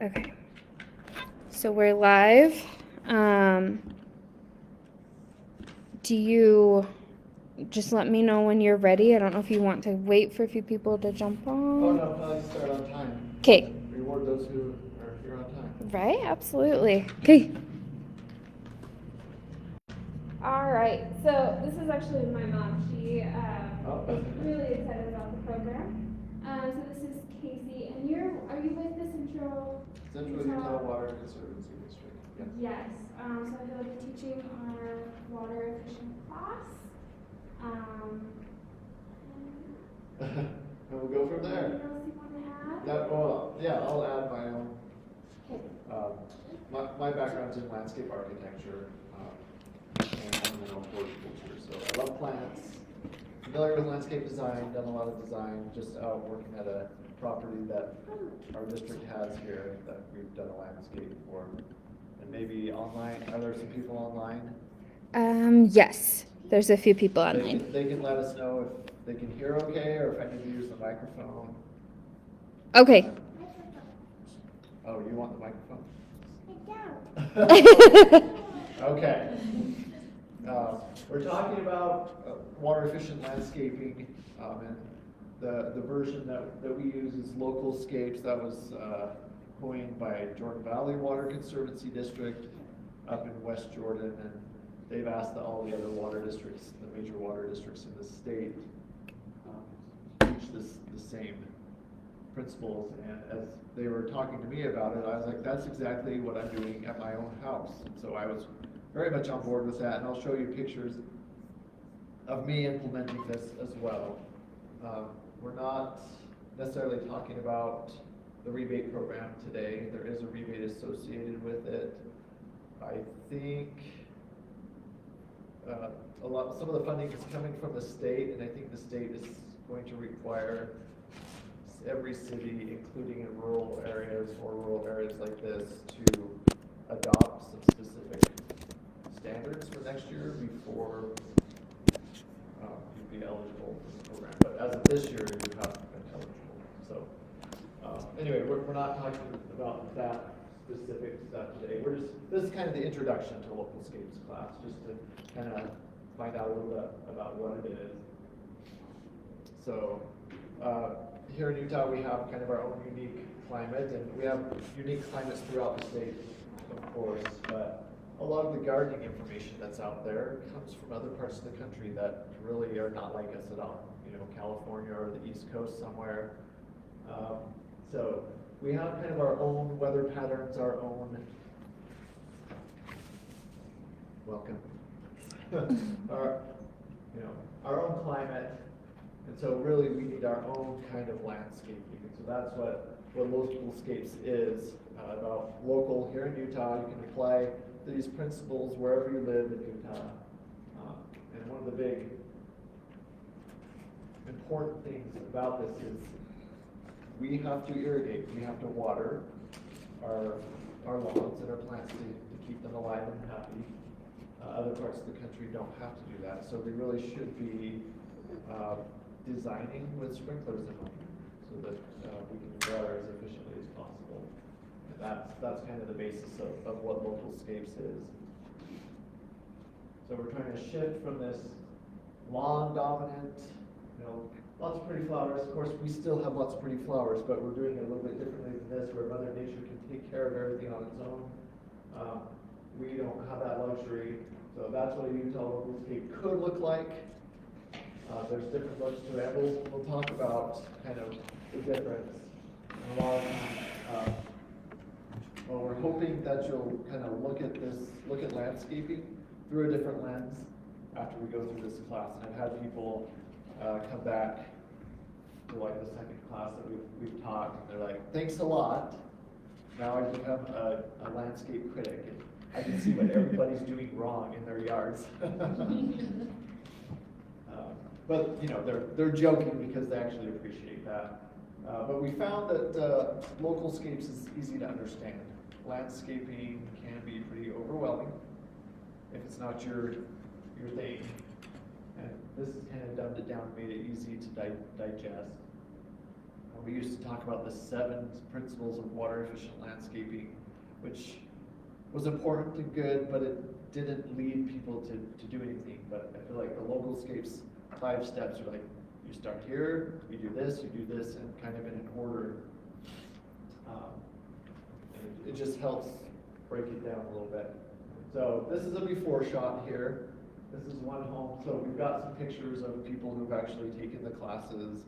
Okay. So we're live. Do you just let me know when you're ready? I don't know if you want to wait for a few people to jump on. Oh, no, I like to start on time. Okay. Reward those who are here on time. Right? Absolutely. Okay. All right. So this is actually my mom. She is really excited about the program. So this is Casey, and are you with the Central Utah Water Conservancy District. Yep. Yes. So I feel like you're teaching our water efficient class. And we'll go from there. Anything else you want to add? Yeah, I'll add my own. Okay. My background's in landscape architecture and ornamental horticulture, so I love plants. Familiar with landscape design, done a lot of design, just out working at a property that our district has here that we've done a landscape for. And maybe online, are there some people online? Yes, there's a few people online. They can let us know if they can hear okay or if I need to use the microphone. Okay. Oh, you want the microphone? Okay. We're talking about water efficient landscaping, and the version that we use is Localscapes. That was coined by Jordan Valley Water Conservancy District up in West Jordan, and they've asked that all the other water districts, the major water districts in the state, teach the same principles. And as they were talking to me about it, I was like, that's exactly what I'm doing at my own house. And so I was very much on board with that, and I'll show you pictures of me implementing this as well. We're not necessarily talking about the rebate program today. There is a rebate associated with it. I think some of the funding is coming from the state, and I think the state is going to require every city, including in rural areas or rural areas like this, to adopt some specific standards for next year before you'd be eligible for the program. But as of this year, you have been eligible. So anyway, we're not talking about that specific stuff today. This is kind of the introduction to Localscapes class, just to kind of find out a little bit about what it is. So here in Utah, we have kind of our own unique climate, and we have unique climates throughout the state, of course, but a lot of the gardening information that's out there comes from other parts of the country that really are not like us at all. You know, California or the East Coast somewhere. So we have kind of our own weather patterns, our own, welcome, our own climate. And so really we need our own kind of landscaping. And so that's what Localscapes is about. Local here in Utah, you can apply these principles wherever you live in Utah. And one of the big important things about this is we have to irrigate, we have to water our lawns and our plants to keep them alive and happy. Other parts of the country don't have to do that. So we really should be designing with sprinklers in them so that we can water as efficiently as possible. And that's kind of the basis of what Localscapes is. So we're trying to shift from this lawn dominant, lots of pretty flowers. Of course, we still have lots of pretty flowers, but we're doing it a little bit differently than this, where Mother Nature can take care of everything on its own. We don't have that luxury. So that's what a Utah Localscape could look like. There's different looks to it. We'll talk about kind of the difference. And a lot of times, we're hoping that you'll kind of look at landscaping through a different lens after we go through this class. And I've had people come back to like the second class that we've taught, and they're like, "Thanks a lot. Now I become a landscape critic. And I can see what everybody's doing wrong in their yards." But they're joking because they actually appreciate that. But we found that Localscapes is easy to understand. Landscaping can be pretty overwhelming if it's not your thing. And this has kind of dumbed it down and made it easy to digest. we used to talk about the 7 principles of water efficient landscaping, which was important and good, but it didn't lead people to do anything. But I feel like the Localscapes 5 steps are like, you start here, you do this, and kind of in an order. And it just helps break it down a little bit. So this is a before shot here. This is one home. So we've got some pictures of people who've actually taken the classes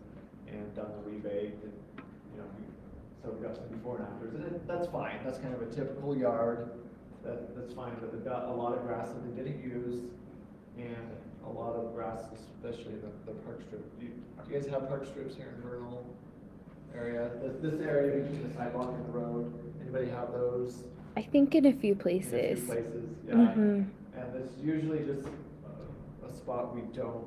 and done the rebate, and so we've got some before and afters, and that's fine. That's kind of a typical yard. That's fine, but they've got a lot of grass that they didn't use, and a lot of grass, especially the park strip. Do you guys have park strips here in Vernal area? This area between the sidewalk and the road. Anybody have those? I think in a few In places. a few places, yeah. Mm-hmm. And it's usually just a spot we don't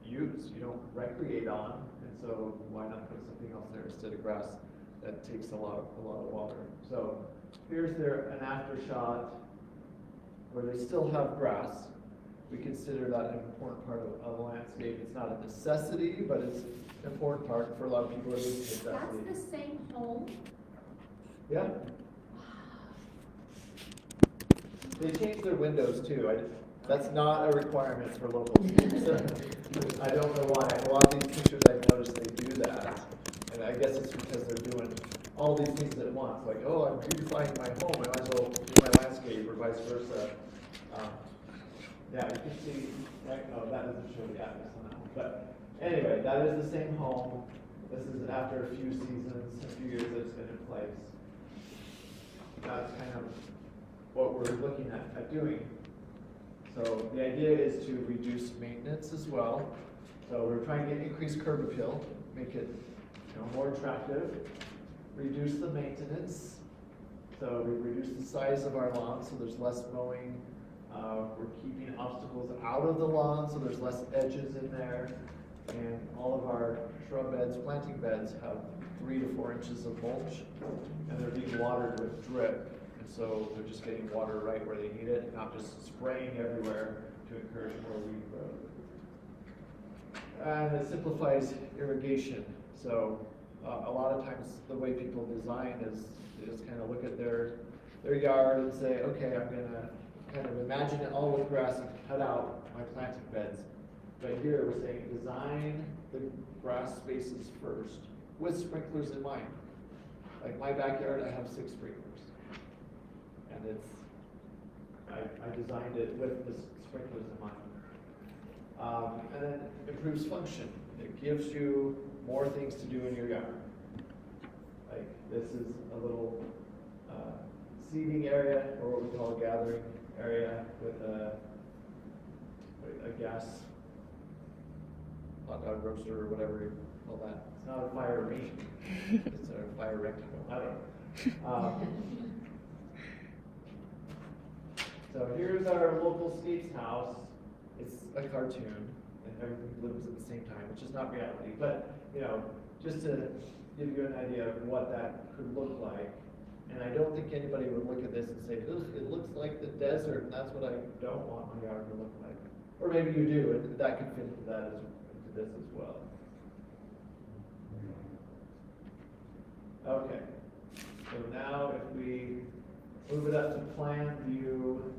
use, you don't recreate on, and so why not put something else there instead of grass that takes a lot of water. So here's an after shot where they still have grass. We consider that an important part of the landscape. It's not a necessity, but it's an important part for a lot of people. It is a necessity. That's the same home? Yeah. They changed their windows too. That's not a requirement for local schools. I don't know why. A lot of these pictures I've noticed they do that. And I guess it's because they're doing all these things at once. Like, oh, I'm beautifying my home, I might as well do my landscape, or vice versa. Yeah, you can see, right? No, that doesn't show the address on that one. But anyway, that is the same home. This is after a few seasons, a few years that it's been in place. That's kind of what we're looking at doing. So the idea is to reduce maintenance as well. So we're trying to get increased curb appeal, make it more attractive, reduce the maintenance. So we reduce the size of our lawn so there's less mowing. We're keeping obstacles out of the lawn so there's less edges in there. And all of our shrub beds, planting beds have 3 to 4 inches of mulch, and they're being watered with drip. And so they're just getting water right where they need it, not just spraying everywhere to encourage more weed growth. And it simplifies irrigation. So a lot of times the way people design is they just kind of look at their yard and say, okay, I'm gonna kind of imagine it all with grass and cut out my planting beds. But here we're saying design the grass spaces first with sprinklers in mind. Like my backyard, I have 6 sprinklers. And I designed it with the sprinklers in mind. And then improves function. It gives you more things to do in your yard. Like this is a little seating area, or what we call a gathering area, with a gas hot dog roaster or whatever you call that. It's not a fire ring. It's a fire rectangle. I don't know. So here's our Localscapes house. It's a cartoon, and everything lives at the same time, which is not reality. But just to give you an idea of what that could look like. And I don't think anybody would look at this and say, it looks like the desert, and that's what I don't want my yard to look like. Or maybe you do, and that could fit into into this as well. Okay, so now if we move it up to plan view,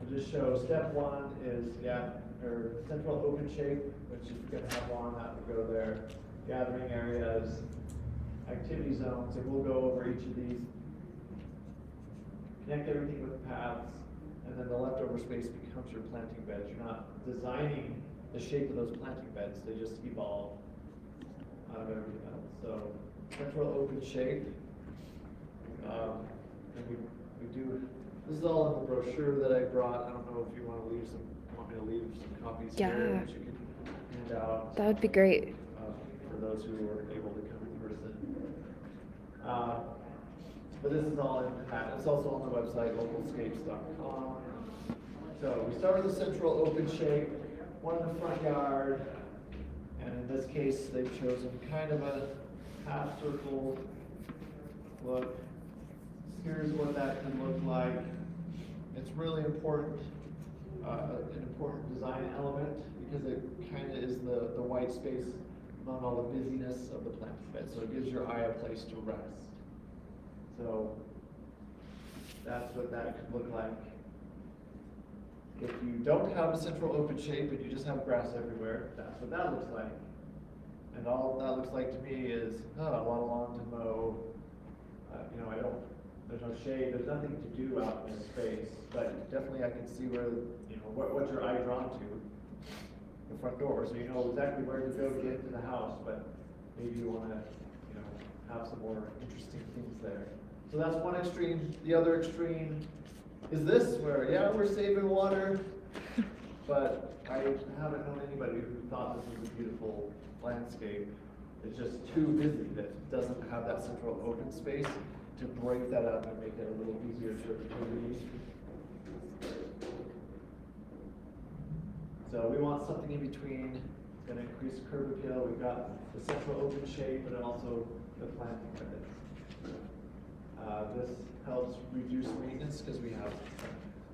we'll just show step 1 is, or central open shape, which if you're gonna have lawn, that would go there. Gathering areas, activity zones, and we'll go over each of these. Connect everything with paths, and then the leftover space becomes your planting beds. You're not designing the shape of those planting beds, they just evolve out of everything else. So central open shape. And we do, this is all in the brochure that I brought. I don't know if you want me to leave some copies here that you can hand out. That would be great. For those who were able to come in person. But this is all in that. It's also on the website, localscapes.com. So we start with the central open shape, one in the front yard, and in this case they've chosen kind of a half circle look. Here's what that can look like. It's really important, an important design element, because it kind of is the white space among all the busyness of the planting bed, so it gives your eye a place to rest. So that's what that could look like. If you don't have a central open shape and you just have grass everywhere, that's what that looks like. And all that looks like to me is, a lot of lawn to mow. There's no shade, there's nothing to do out in this space, but definitely I can see where, what's your eye drawn to? The front door, so you know exactly where to go to get into the house, but maybe you want to, have some more interesting things there. So that's one extreme. The other extreme is this, where, we're saving water, but I haven't known anybody who thought this was a beautiful landscape. It's just too busy that it doesn't have that central open space to break that up and make it a little easier to read. So we want something in between. It's going to increase curb appeal. We've got the central open shape, but also the planting beds. This helps reduce maintenance because we have,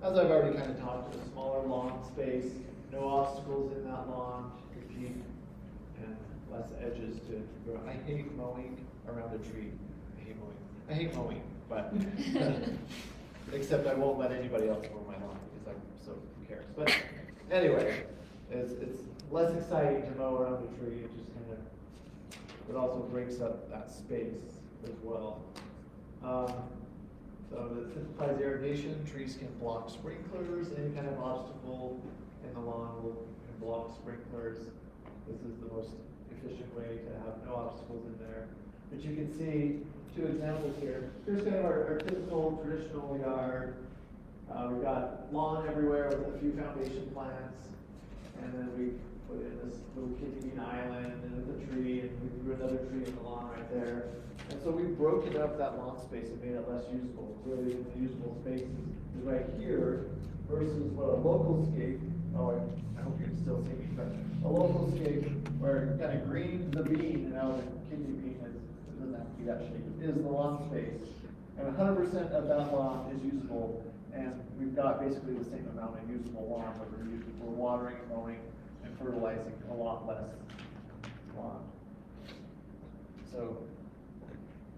as I've already kind of talked, a smaller lawn space, no obstacles in that lawn to compete, and less edges to grow. I hate mowing around a tree. I hate mowing, but except I won't let anybody else mow my lawn because so who cares? But anyway, it's less exciting to mow around a tree. It just it also breaks up that space as well. So it simplifies irrigation. Trees can block sprinklers. Any kind of obstacle in the lawn can block sprinklers. This is the most efficient way to have no obstacles in there. But you can see two examples here. Here's kind of our typical traditional yard. We've got lawn everywhere with a few foundation plants, and then we put in this little kidney bean island and a tree, and we grew another tree in the lawn right there. And so we broke up that lawn space and made it less usable. Clearly, the usable space is right here versus what a localscape. I hope you can still see me, but a localscape where you kind of green the bean, and now the kidney bean doesn't have to be that shape. It is the lawn space, and 100% of that lawn is usable. And we've got basically the same amount of usable lawn that we're using for watering, mowing, and fertilizing a lot less lawn. So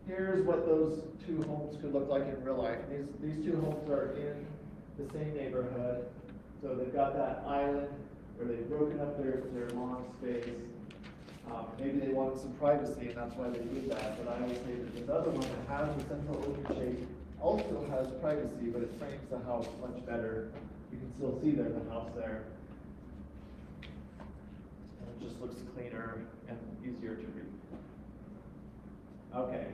here's what those two homes could look like in real life. These two homes are in the same neighborhood. So they've got that island where they've broken up their lawn space. Maybe they wanted some privacy, and that's why they did that. But I would say that this other one that has the central open shape also has privacy, but it frames the house much better. You can still see there's a house there. And it just looks cleaner and easier to read. Okay,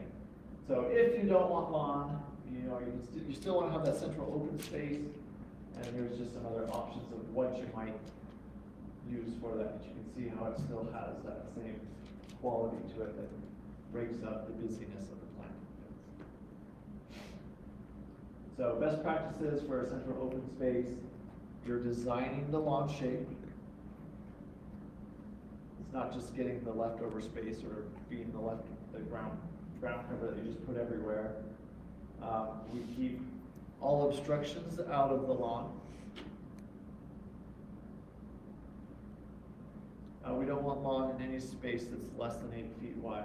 so if you don't want lawn, you still want to have that central open space, and here's just some other options of what you might use for that. But you can see how it still has that same quality to it that breaks up the busyness of the plant. So best practices for a central open space, you're designing the lawn shape. It's not just getting the leftover space or being the ground cover that you just put everywhere. We keep all obstructions out of the lawn. We don't want lawn in any space that's less than 8 feet wide,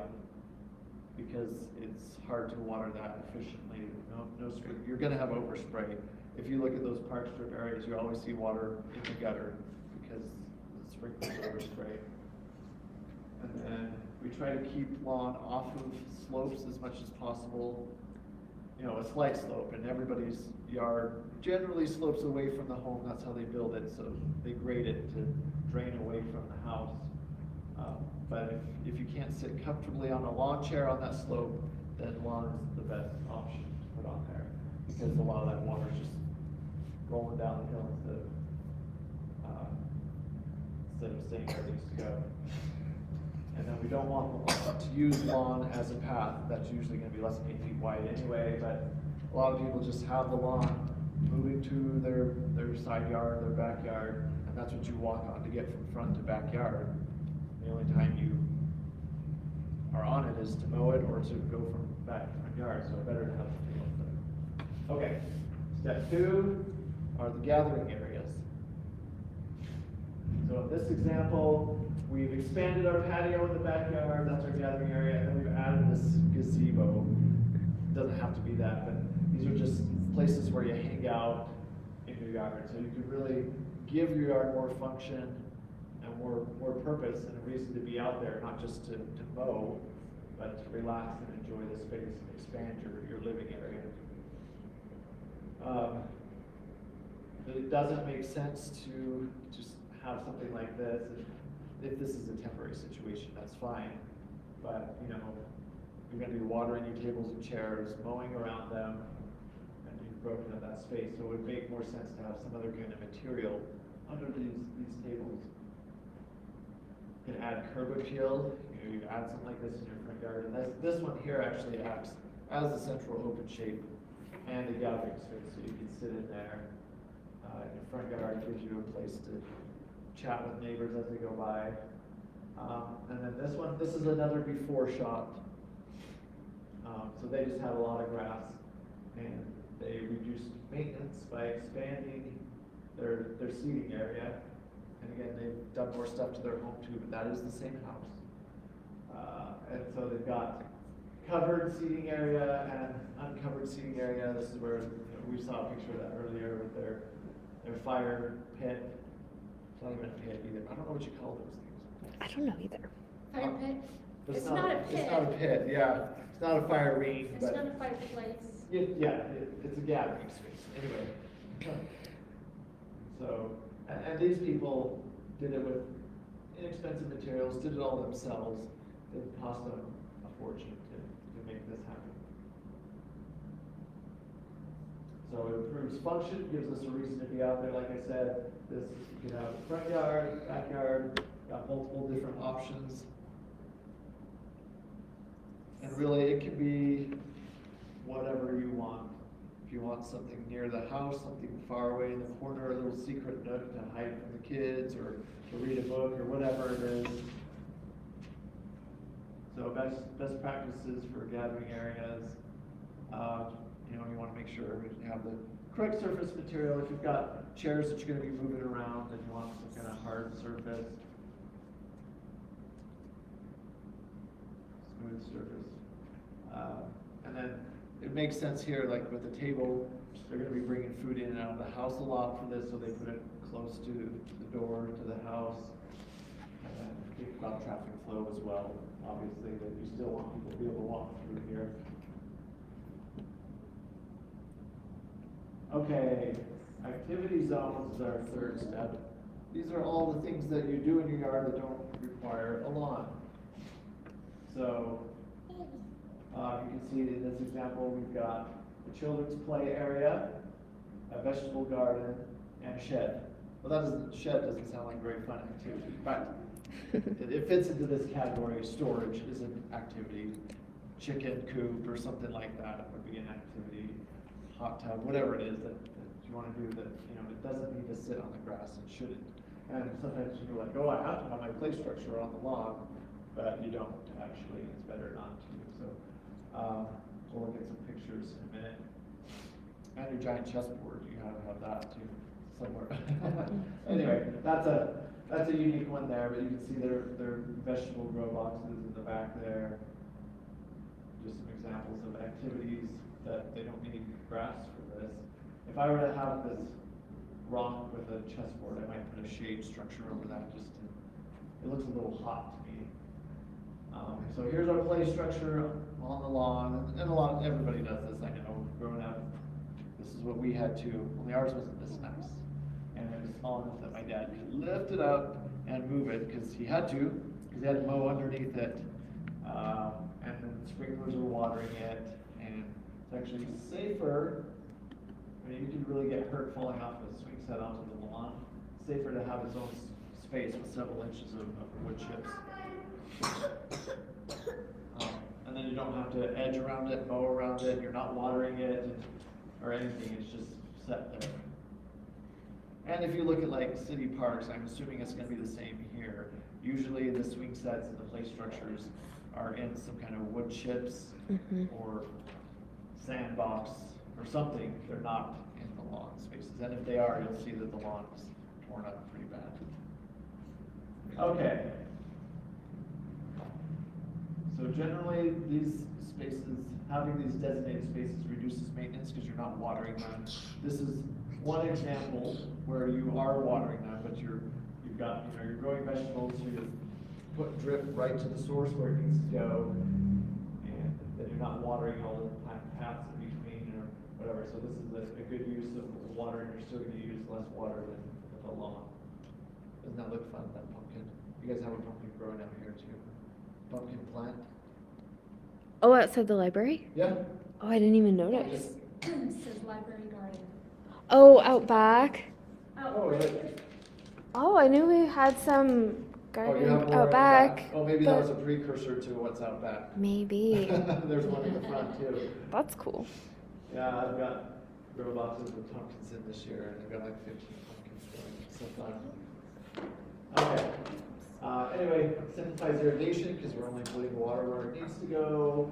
because it's hard to water that efficiently. No spray. You're going to have overspray. If you look at those park strip areas, you always see water in the gutter because the sprinklers overspray. And then we try to keep lawn off of slopes as much as possible. A slight slope, and everybody's yard generally slopes away from the home. That's how they build it, so they grade it to drain away from the house. But if you can't sit comfortably on a lawn chair on that slope, then lawn is the best option to put on there, because a lot of that water is just rolling down the hill instead of staying where it needs to go. And then we don't want to use lawn as a path. That's usually going to be less than 8 feet wide anyway, but a lot of people just have the lawn moving to their side yard, their backyard, and that's what you walk on to get from front to backyard. The only time you are on it is to mow it or to go from back to front yard, so better to have the field there. Okay, step 2 are the gathering areas. So in this example, we've expanded our patio in the backyard, that's our gathering area, and then we've added this gazebo. It doesn't have to be that, but these are just places where you hang out in your yard. So you can really give your yard more function and more purpose and a reason to be out there, not just to mow, but to relax and enjoy the space and expand your living area. It doesn't make sense to just have something like this. If this is a temporary situation, that's fine. But, you know, you're going to be watering your tables and chairs, mowing around them, and you've broken up that space. So it would make more sense to have some other kind of material under these tables. You can add curb appeal. You add something like this in your front yard. And this one here actually acts as a central open shape and a gathering space. So you can sit in there. Your front yard gives you a place to chat with neighbors as they go by. And then this is another before shot. So they just had a lot of grass, and they reduced maintenance by expanding their seating area. And again, they've done more stuff to their home too, but that is the same house. And so they've got covered seating area and uncovered seating area. This is where we saw a picture of that earlier with their fire pit. It's not even a pit either. I don't know what you call those things. I don't know either. Fire pit? It's not a pit. It's not a pit, yeah. It's not a fire ring, It's but not a fireplace. it's a gathering space. Anyway. So, and these people did it with inexpensive materials, did it all themselves. It cost them a fortune to make this happen. So it improves function, gives us a reason to be out there. Like I said, this you can have a front yard, backyard, got multiple different options. And really, it can be whatever you want. If you want something near the house, something far away in the corner, a little secret nook to hide from the kids, or to read a book, or whatever it is. So best practices for gathering areas. You want to make sure you have the correct surface material. If you've got chairs that you're going to be moving around, then you want some kind of hard surface, smooth surface. And then it makes sense here, like with the table, they're going to be bringing food in and out of the house a lot for this, so they put it close to the door to the house. And then think about traffic flow as well. Obviously, that you still want people to be able to walk through here. Okay, activity zones is our third step. These are all the things that you do in your yard that don't require a lawn. So, you can see in this example, we've got a children's play area, a vegetable garden, and a shed. Well, shed doesn't sound like a very fun activity, but it fits into this category. Storage is an activity. Chicken coop or something like that would be an activity. Hot tub, whatever it is that you want to do that, it doesn't need to sit on the grass, it shouldn't. And sometimes you're like, oh, I have to have my play structure on the lawn, but you don't actually, it's better not to. So we'll look at some pictures in a minute. And your giant chessboard, you have to have that too, somewhere. Anyway, that's a unique one there, but you can see their vegetable grow boxes in the back there. Just some examples of activities that they don't need grass for this. If I were to have this rock with a chessboard, I might put a shade structure over that it looks a little hot to me. So here's our play structure on the lawn, and everybody does this, I know, growing up. This is what we had too, only ours wasn't this nice. And it was small enough that my dad could lift it up and move it, because he had to mow underneath it. And then the sprinklers are watering it, and it's actually safer. I mean, you can really get hurt falling off a swing set onto the lawn. It's safer to have its own space with several inches of wood chips. And then you don't have to edge around it, mow around it, you're not watering it or anything, it's just set there. And if you look at like city parks, I'm assuming it's going to be the same here. Usually the swing sets and the play structures are in some kind of wood chips or sandbox or something. They're not in the lawn spaces. And if they are, you'll see that the lawn is torn up pretty bad. Okay. So generally, these spaces, having these designated spaces reduces maintenance because you're not watering them. This is one example where you are watering them, but you've got, you're growing vegetables, so you put drip right to the source where it needs to go, and then you're not watering all the paths in between or whatever. So this is a good use of water, and you're still going to use less water than the lawn. Doesn't that look fun, that pumpkin? You guys have a pumpkin growing out here too. Pumpkin plant? Oh, outside the library? Yeah. Oh, I didn't even notice. It says library garden. Oh, out back. Oh, is it? Oh, I knew we had some Oh, you garden have more out back. Oh, maybe that but was a precursor to what's out back. Maybe. There's one in the front too. That's cool. Yeah, I've got grow boxes with pumpkins in this year, and I've got like 15 pumpkins growing. So fun. Okay. Anyway, simplifies irrigation because we're only putting water where it needs to go,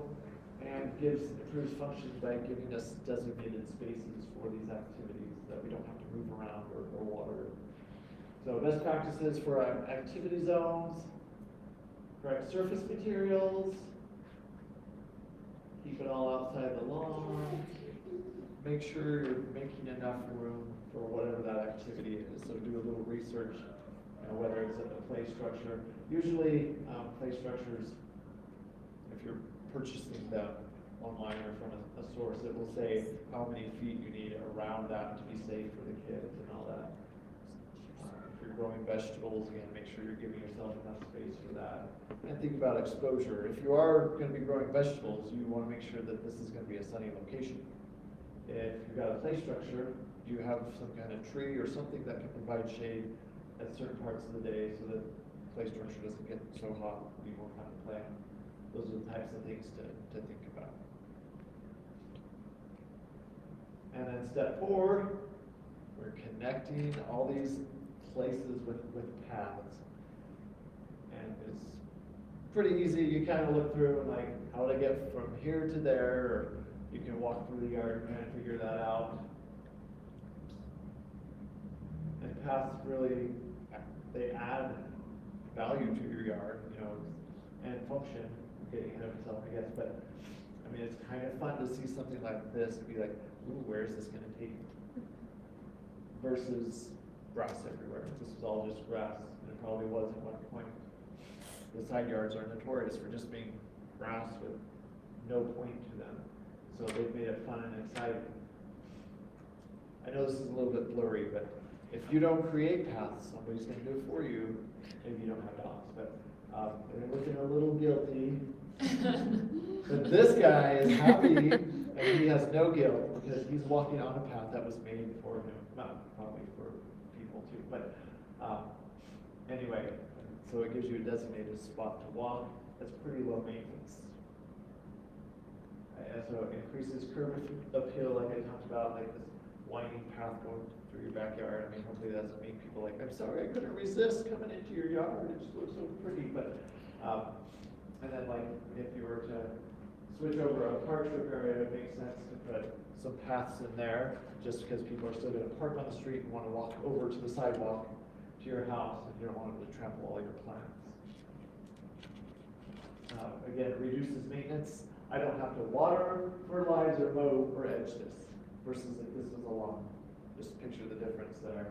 and improves function by giving us designated spaces for these activities that we don't have to move around or water. So best practices for activity zones, correct surface materials, keep it all outside the lawn, make sure you're making enough room for whatever that activity is. So do a little research, whether it's in the play structure. Usually play structures, if you're purchasing them online or from a source, it will say how many feet you need around that to be safe for the kids and all that. If you're growing vegetables, again, make sure you're giving yourself enough space for that. And think about exposure. If you are going to be growing vegetables, you want to make sure that this is going to be a sunny location. If you've got a play structure, you have some kind of tree or something that can provide shade at certain parts of the day so that play structure doesn't get so hot and be more time to play. Those are the types of things to think about. And then step 4, we're connecting all these places with paths. And it's pretty easy. You kind of look through and like, how would I get from here to there? Or you can walk through the yard and kind of figure that out. And paths really, they add value to your yard, and function. I'm getting ahead of myself, I guess, but I mean, it's kind of fun to see something like this and be like, ooh, where is this going to take me? Versus grass everywhere. This is all just grass, and it probably was at one point. The side yards are notorious for just being grass with no point to them. So they've made it fun and exciting. I know this is a little bit blurry, but if you don't create paths, somebody's going to do it for you. Maybe you don't have dogs, but they're looking a little guilty. But this guy is happy, and he has no guilt because he's walking on a path that was made for him. Not probably for people too, but anyway, so it gives you a designated spot to walk. That's pretty low maintenance. So it increases curb appeal, like I talked about, like this winding path going through your backyard. I mean, hopefully that doesn't make people like, I'm sorry, I couldn't resist coming into your yard. It just looks so pretty. But and then like if you were to switch over a park strip area, it makes sense to put some paths in there, just because people are still going to park on the street and want to walk over to the sidewalk to your house, and you don't want them to trample all your plants. Again, it reduces maintenance. I don't have to water, fertilize, or mow or edge this, versus if this is a lawn. Just picture the difference there.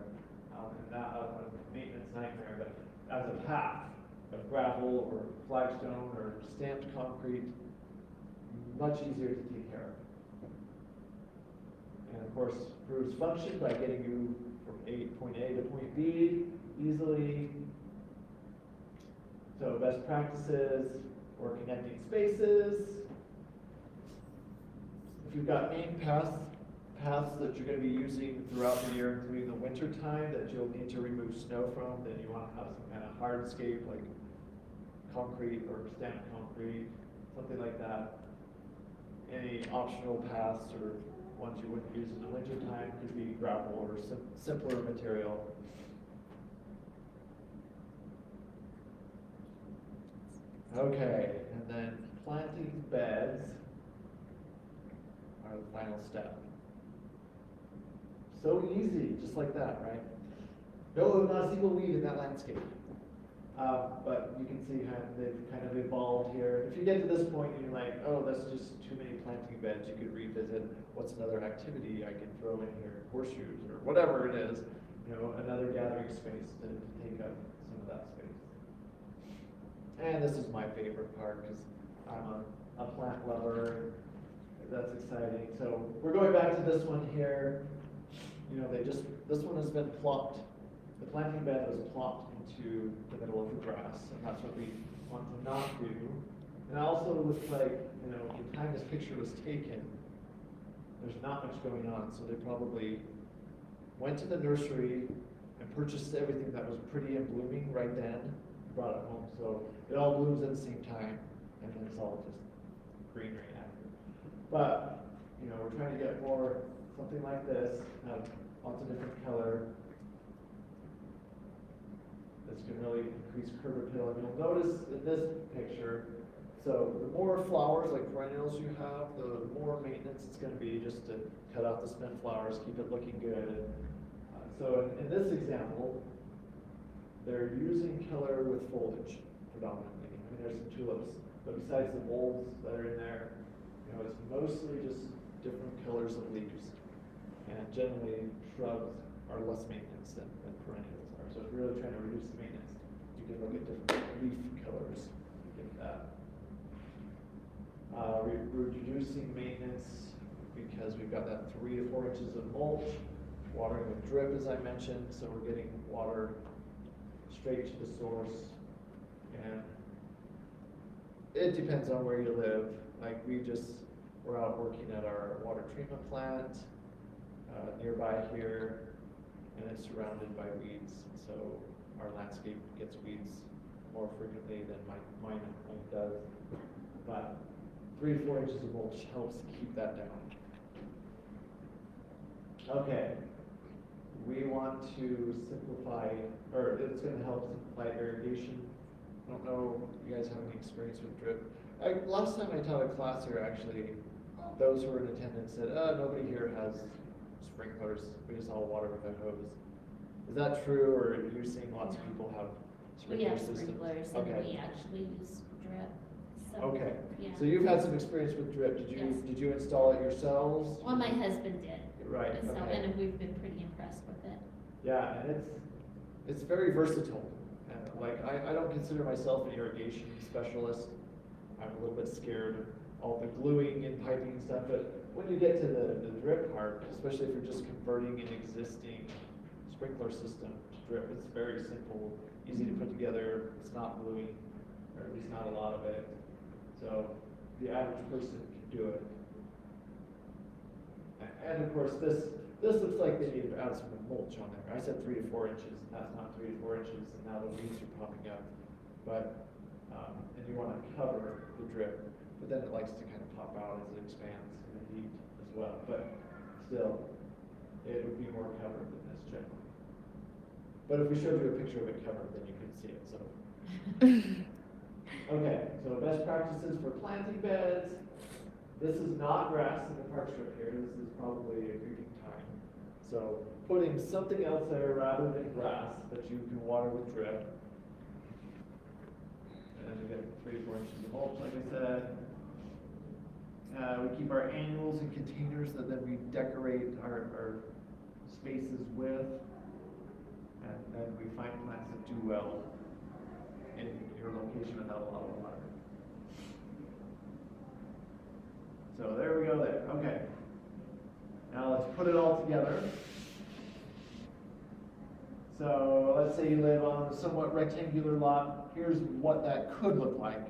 And not a maintenance nightmare, but as a path of gravel or flagstone or stamped concrete, much easier to take care of. And of course, improves function by getting you from point A to point B easily. So best practices for connecting spaces. If you've got main paths that you're going to be using throughout the year, including the winter time, that you'll need to remove snow from, then you want to have some kind of hardscape like concrete or stamped concrete, something like that. Any optional paths or ones you wouldn't use in the winter time could be gravel or simpler material. Okay, and then planting beds are the final step. So easy, just like that, right? No, not a single weed in that landscape. But you can see how they've kind of evolved here. If you get to this point and you're like, oh, that's just too many planting beds, you could revisit what's another activity I can throw in here, horseshoes or whatever it is, another gathering space to take up some of that space. And this is my favorite part because I'm a plant lover. That's exciting. So we're going back to this one here. This one has been plopped. The planting bed was plopped into the middle of the grass, and that's what we want to not do. And it also looks like, the time this picture was taken, there's not much going on, so they probably went to the nursery and purchased everything that was pretty and blooming right then, and brought it home. So it all blooms at the same time, and then it's all just greenery after. But, we're trying to get more, something like this, have lots of different color. This can really increase curb appeal. And you'll notice in this picture, so the more flowers, like perennials you have, the more maintenance it's going to be just to cut out the spent flowers, keep it looking good. So in this example, they're using color with foliage predominantly. I mean, there's some tulips, but besides the bulbs that are in there, it's mostly just different colors of leaves. And generally, shrubs are less maintenance than perennials are. So if you're really trying to reduce the maintenance, you can look at different leaf colors to get that. We're reducing maintenance because we've got that 3 to 4 inches of mulch, watering with drip, as I mentioned, so we're getting water straight to the source. And it depends on where you live. Like we're out working at our water treatment plant nearby here, and it's surrounded by weeds. So our landscape gets weeds more frequently than mine does. But 3 to 4 inches of mulch helps keep that down. Okay, we want to simplify, or it's going to help simplify irrigation. I don't know if you guys have any experience with drip. Last time I taught a class here, actually, those who were in attendance said, nobody here has sprinklers. We just all water with a hose. Is that true, or are you seeing lots of people have We sprinkler have systems? sprinklers, and we actually use drip. So, Okay, yeah. so you've had some experience with drip. Did you install it yourselves? Well, my husband did. Right. So, Okay. and we've been pretty impressed with it. Yeah, and it's very versatile. And I don't consider myself an irrigation specialist. I'm a little bit scared of all the gluing and piping and stuff, but when you get to the drip part, especially if you're just converting an existing sprinkler system to drip, it's very simple, easy to put together. It's not gluing, or at least not a lot of it. So the average person can do it. And of course, this looks like they need to add some mulch on there. I said 3 to 4 inches, and that's not 3 to 4 inches, and now the weeds are popping up. But, and you want to cover the drip, but then it likes to kind of pop out as it expands in the heat as well. But still, it would be more covered than this generally. But if we showed you a picture of it covered, then you could see it, so. Okay, so best practices for planting beds. This is not grass in the park strip here. This is probably a creeping thyme. So putting something else there rather than grass that you can water with drip. And we get 3 to 4 inches of mulch, like I said. We keep our annuals in containers that then we decorate our spaces with. And then we find plants that do well in your location without a lot of water. So there we go there. Okay. Now let's put it all together. So let's say you live on a somewhat rectangular lot. Here's what that could look like.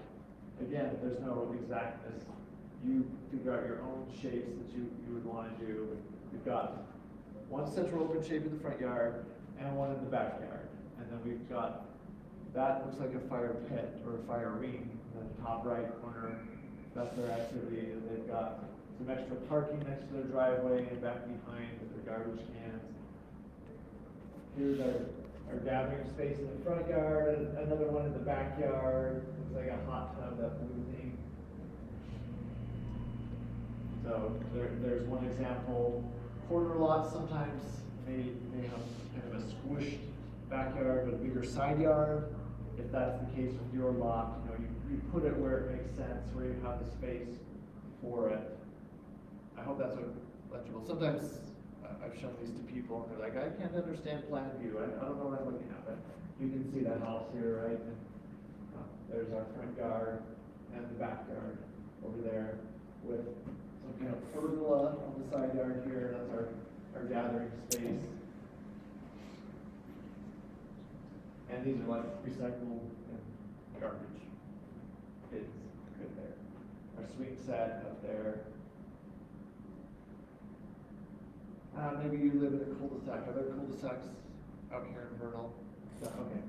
Again, there's no exactness. You figure out your own shapes that you would want to do. We've got one central open shape in the front yard and one in the backyard. And then we've got, that looks like a fire pit or a fire ring in the top right corner. That's their activity. And they've got some extra parking next to their driveway and back behind with their garbage cans. Here's our gathering space in the front yard, another one in the backyard. Looks like a hot tub, that blue thing. So there's one example. Corner lots sometimes may have kind of a squished backyard, but a bigger side yard. if that's the case with your lot, you know, you put it where it makes sense, where you have the space for it. I hope that's what legible. Sometimes I've shown these to people and they're like, I can't understand plan view. I don't know what I'm looking at, but you can see that house here, right? And, there's our front yard and the backyard over there with some kind of pergola on the side yard here. That's our gathering space. And these are like recycled and garbage bins right there. Our swing set up there. Maybe you live in a cul-de-sac. Are there cul-de-sacs out here in Vernal? Yeah, okay.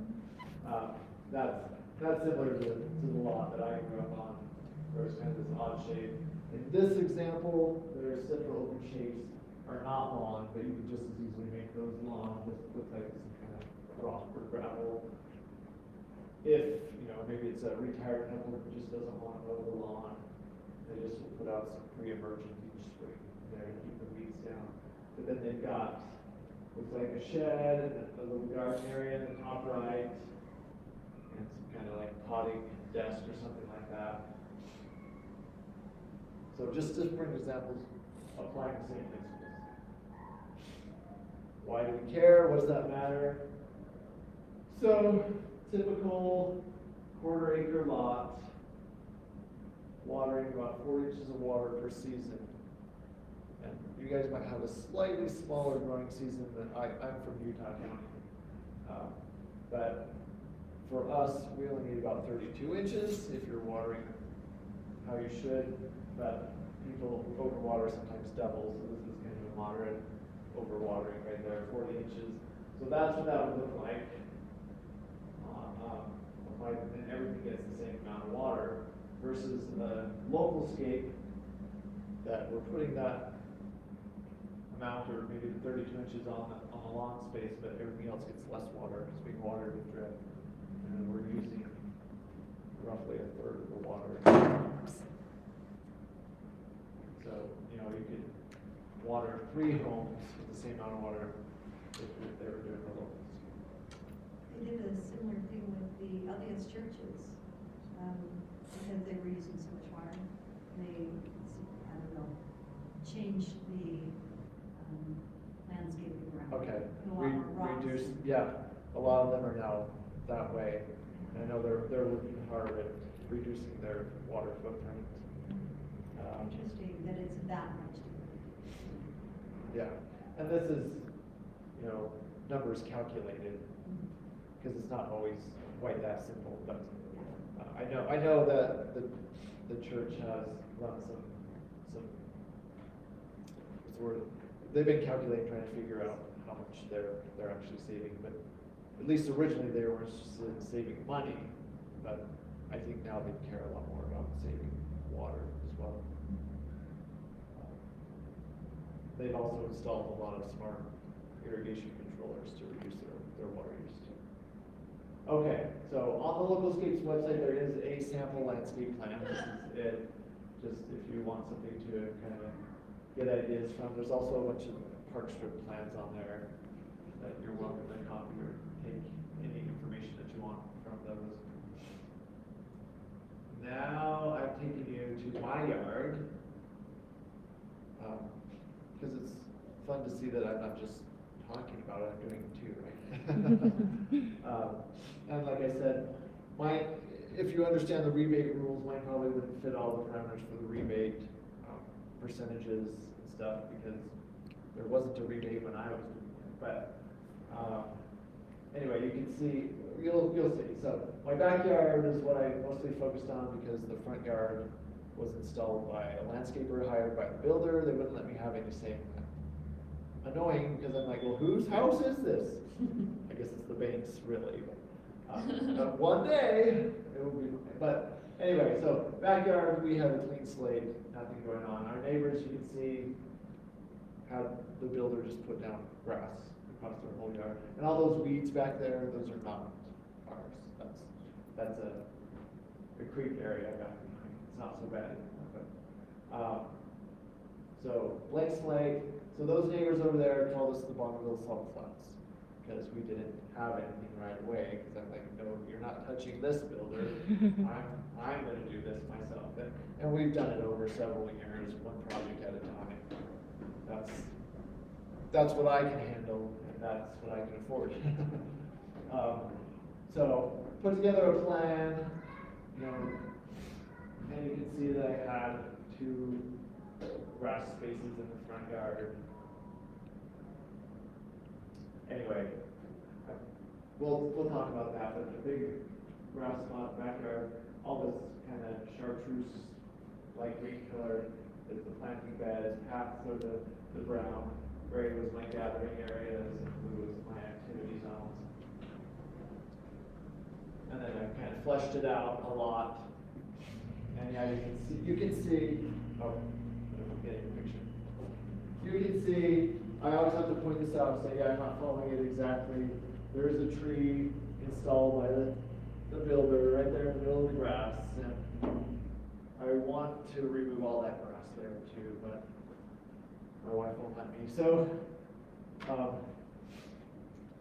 That's similar to the lot that I grew up on, where it's kind of this odd shape. In this example, there's several open shapes are not lawn, but you can just as easily make those lawn. Just looks like some kind of rock or gravel. If, you know, maybe it's a retired couple that just doesn't want to mow the lawn, they just will put out some pre-emergent each spring there to keep the weeds down. But then they've got, looks like a shed and a little garden area in the top right, and some kind of like potting desk or something like that. So just different examples applying the same principles. Why do we care? What does that matter? So, typical quarter-acre lot, watering about 4 inches of water per season. And you guys might have a slightly smaller growing season than I'm from Utah County. But for us, we only need about 32 inches if you're watering how you should. But people overwater sometimes double, so this is kind of a moderate overwatering right there, 40 inches. So that's what that would look like. And everything gets the same amount of water versus a Localscape that we're putting that amount or maybe the 32 inches on the lawn space, but everything else gets less water. It's being watered with drip, and we're using roughly a third of the water. So, you know, you could water 3 homes with the same amount of water if they were doing the locals. They did a similar thing with the LDS churches, because they were using so much water. They, I don't know, changed the landscaping around. Okay, A lot more rocks. reduce, yeah, a lot of them are now that way. And I know they're looking hard at reducing their water footprint. Interesting that it's that much. Yeah, and this is, you know, numbers calculated, because it's not always quite that simple, but I know that the church has run some what's the word? They've been calculating, trying to figure out how much they're actually saving, but at least originally they were interested in saving money, but I think now they care a lot more about saving water as well. They've also installed a lot of smart irrigation controllers to reduce their water use too. Okay, so on the Localscapes website there is a sample landscape plan. This is it, just if you want something to kind of get ideas from. There's also a bunch of park strip plans on there that you're welcome to copy or take any information that you want from those. Now I'm taking you to my yard, because it's fun to see that I'm not just talking about it, I'm doing it too, right? And like I said, if you understand the rebate rules, mine probably wouldn't fit all the parameters for the rebate percentages and stuff, because there wasn't a rebate when I was doing it. But anyway, you can see, you'll see. So my backyard is what I mostly focused on, because the front yard was installed by a landscaper hired by the builder. They wouldn't let me have any say in that. Annoying, because I'm like, well, whose house is this? I guess it's the bank's, really. But one day it will be. But anyway, so backyard, we have a clean slate, nothing going on. Our neighbors, you can see, had the builder just put down grass across their whole yard, and all those weeds back there, those are not ours. That's a creek area back behind. It's not so bad anymore, but so blank slate. So those neighbors over there called us the Bonneville Salt Flats, because we didn't have anything right away, because I'm like, no, you're not touching this builder. I'm gonna do this myself. And we've done it over several years, one project at a time. That's what I can handle, and that's what I can afford. So put together a plan, and you can see that I had 2 grass spaces in the front yard. Anyway, we'll talk about that, but the big grass spot backyard, all this kind of chartreuse light green color is the planting bed, paths are the brown, gray was my gathering areas, and blue was my activity zones. And then I kind of fleshed it out a lot. And yeah, you can see, oh, I'm getting a picture. You can see, I always have to point this out and say, yeah, I'm not following it exactly. There is a tree installed by the builder right there in the middle of the grass. And I want to remove all that grass there too, but my wife won't let me. So,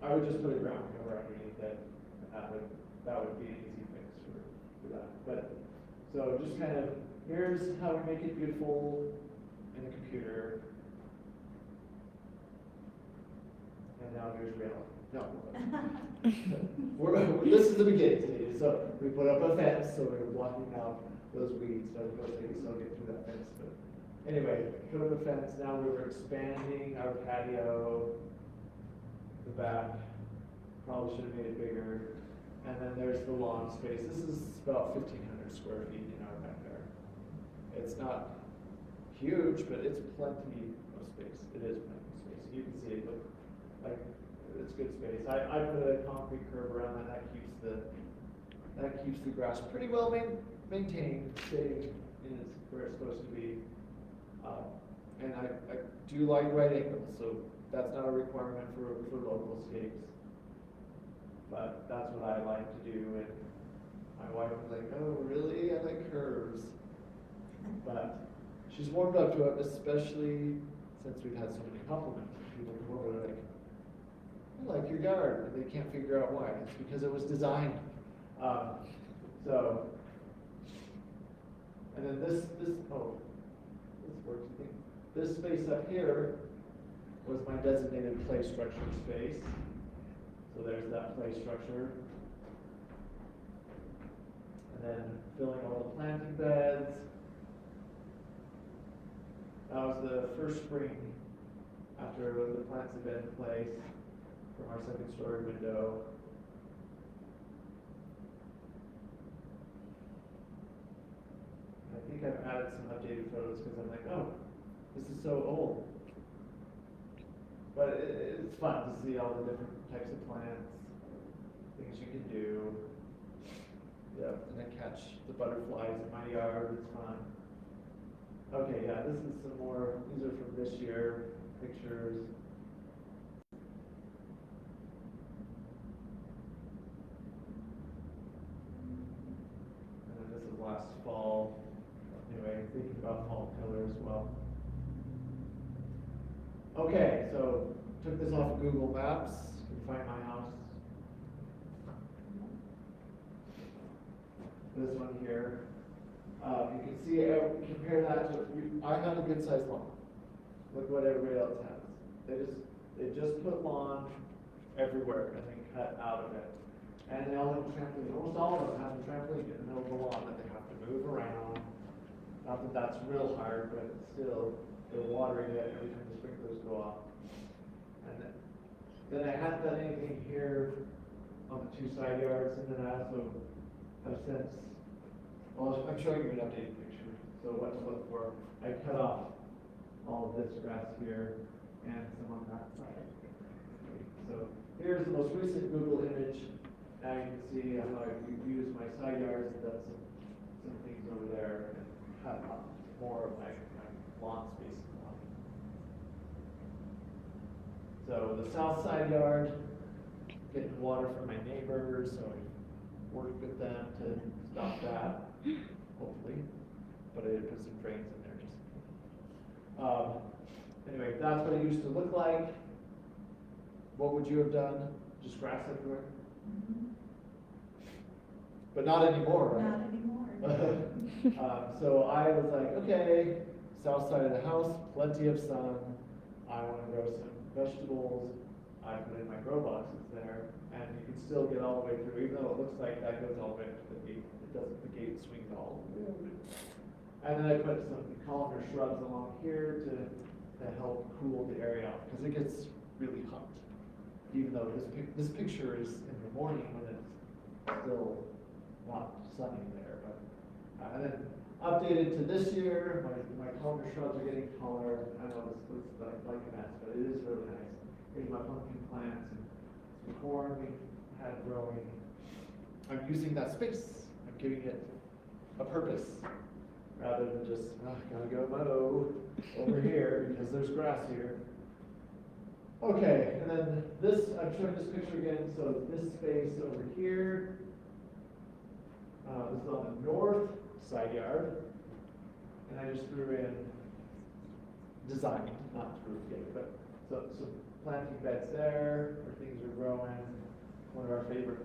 I would just put a ground cover underneath it. That would be an easy fix for that. But, so just kind of, here's how we make it beautiful in the computer. And now here's reality. No. This is the beginning stage. So we put up a fence, so we're blocking out those weeds. So it'll take us to get through that fence. But anyway, put up a fence. Now we were expanding our patio, the back. Probably should have made it bigger. And then there's the lawn space. This is about 1,500 square feet in our backyard. It's not huge, but it's plenty of space. It is plenty of space. You can see it look like it's good space. I put a concrete curb around that. That keeps the grass pretty well maintained, staying in where it's supposed to be. And I do like right angles, so that's not a requirement for Localscapes. But that's what I like to do, and my wife was like, oh, really? I like curves. But she's warmed up to it, especially since we've had so many compliments. People come over and they're like, I like your yard. They can't figure out why. It's because it was designed. And then this works, I think. This space up here was my designated play structure space. So there's that play structure. And then filling all the planting beds. That was the first spring after the plants had been in place from our 2nd-story window. I think I've added some updated photos because I'm like, oh, this is so old. But it's fun to see all the different types of plants, things you can do. Yeah, and I catch the butterflies in my yard, it's fun. Okay, yeah, this is some more, these are from this year, pictures. And then this is last fall. Anyway, thinking about fall color as well. Okay, so took this off of Google Maps. You can find my house. This one here. You can see, compare that to, I had a good sized lawn. Look what everybody else has. They just put lawn everywhere and then cut out of it. And they all have a trampoline. Almost all of them have a trampoline in the middle of the lawn that they have to move around. Not that that's real hard, but still, they're watering it every time the sprinklers go off. And then I hadn't done anything here on the 2 side yards, and then I also have since, well, I'm showing you an updated picture, so what to look for. I cut off all of this grass here and some on that side. So here's the most recent Google image. Now you can see how I've used my side yards and done some things over there and cut up more of my lawn space. So the south side yard, getting water from my neighbors, so I worked with them to stop that, hopefully. But I did put some drains in there just. Anyway, that's what it used to look like. what would you have done? Just grass everywhere? But not anymore, right? Not anymore. So I was like, okay, south side of the house, plenty of sun. I want to grow some vegetables. I put in my grow boxes there, and you can still get all the way through, even though it looks like that goes all the way up to the gate. It doesn't. The gate swings all the way over. And then I put some columnar shrubs along here to help cool the area off because it gets really hot. Even though this picture is in the morning when it's still not sunny there, but and then updated to this year, my columnar shrubs are getting taller. I know this looks like a mess, but it is really nice. Getting my pumpkin plants and some corn we had growing. I'm using that space. I'm giving it a purpose rather than just gotta go mow over here because there's grass here. Okay, and then this, I'm showing this picture again. So this space over here. This is on the north side yard, and I just threw in design, not through yet, but so planting beds there where things are growing. One of our favorite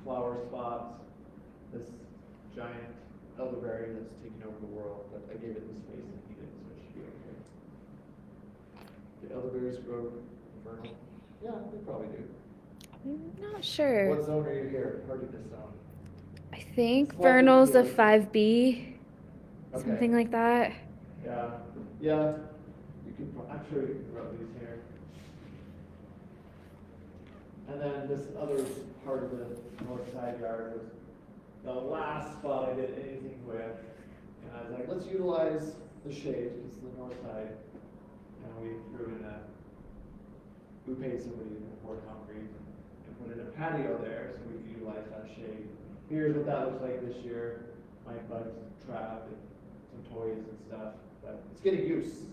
flower spots. This giant elderberry that's taking over the world, but I gave it the space it needed, so it should be okay. Do elderberries grow vernal? Yeah, they probably do. I'm not sure. What zone are you here? Hardiness zone. I think Slightly vernal's a fewer. 5B, something Okay. like that. Yeah, yeah. You can. I'm sure you can grow these here. And then this other part of the north side yard was the last spot I did anything with, and I was like, let's utilize the shade because it's the north side, and we threw in we paid somebody to pour concrete and put in a patio there so we could utilize that shade. Here's what that looks like this year. My bug trap and some toys and stuff, but it's getting use.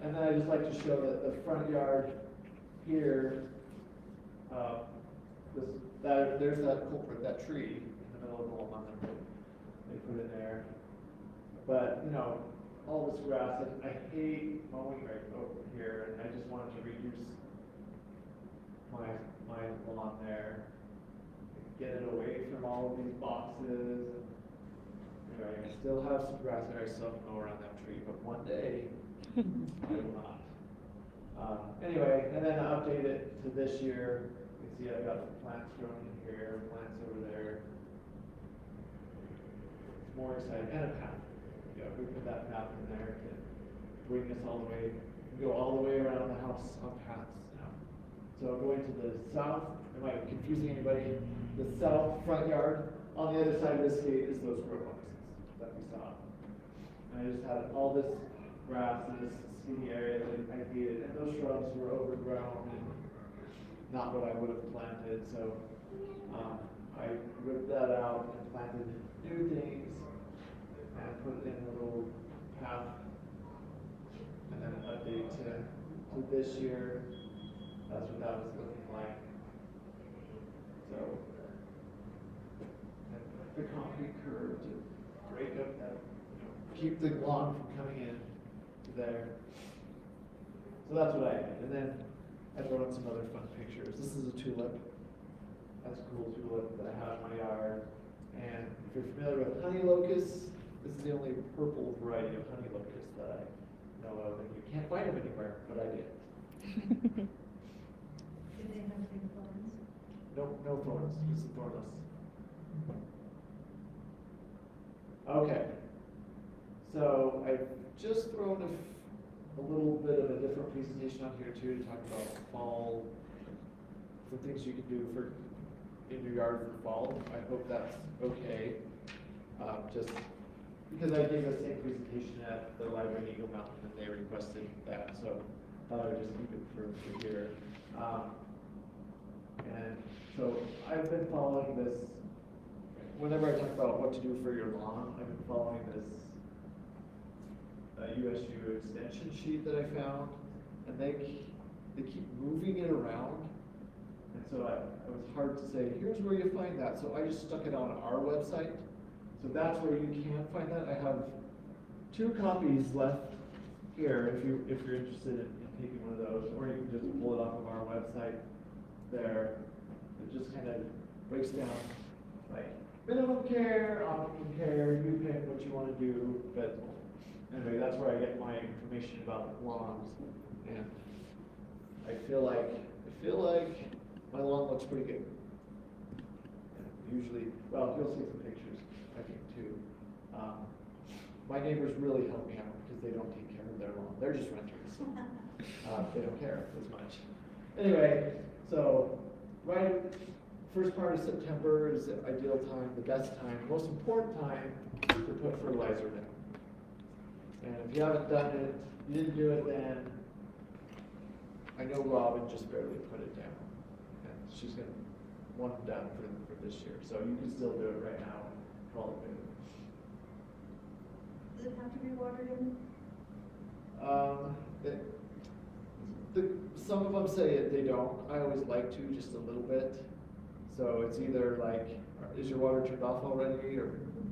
And then I just like to show that the front yard here, there's that culprit, that tree in the middle of the lawn that they put in there. But all this grass, and I hate mowing right over here, and I just wanted to reduce my lawn there, get it away from all of these boxes. And, I still have some grass there. I still have to mow around that tree, but one day I will not. Anyway, and then I update it to this year. You can see I've got some plants growing in here, plants over there. It's more exciting, and a path. We put that path in there to bring us all the way, go all the way around the house on paths now. So going to the south, am I confusing anybody? The south front yard, on the other side of this gate is those grow boxes that we saw. And I just had all this grass in this skinny area that I hated, and those shrubs were overgrown and not what I would have planted. So I ripped that out and planted new things and put in a little path, and then an update to this year. That's what that was looking like. So and the concrete curb to break up that, keep the lawn from coming in to there. So that's what I did. And then I throw in some other fun pictures. This is a tulip. That's a cool tulip that I have in my yard. And if you're familiar with honey locusts, this is the only purple variety of honey locust that I know of, and you can't find them anywhere, but I did. Do they have big thorns? No thorns, just thornless. Okay, so I've just thrown a little bit of a different presentation on here too to talk about fall, some things you can do in your yard for fall. I hope that's okay. Just because I gave the same presentation at the library in Eagle Mountain and they requested that, so I thought I would just keep it for here. And so I've been following this. Whenever I talk about what to do for your lawn, I've been following this USU extension sheet that I found, and they keep moving it around, and so it was hard to say, here's where you find that, so I just stuck it on our website, so that's where you can find that. I have 2 copies left here if you're interested in taking one of those, or you can just pull it off of our website there. It just kind of breaks down like minimum care, optimum care, you pick what you want to do, but anyway, that's where I get my information about lawns. And I feel like my lawn looks pretty good. And usually, well, you'll see some pictures, I think, too. My neighbors really help me out because they don't take care of their lawn. They're just renters. They don't care as much. Anyway, so right, first part of September is the ideal time, the best time, the most important time to put fertilizer down. And if you haven't done it, you didn't do it then, I know Robin just barely put it down. And she's gonna want it done for this year. So you can still do it right now and call it good. Does it have to be watered in? Some of them say they don't. I always like to, just a little bit. So it's either like, is your water turned off already, or?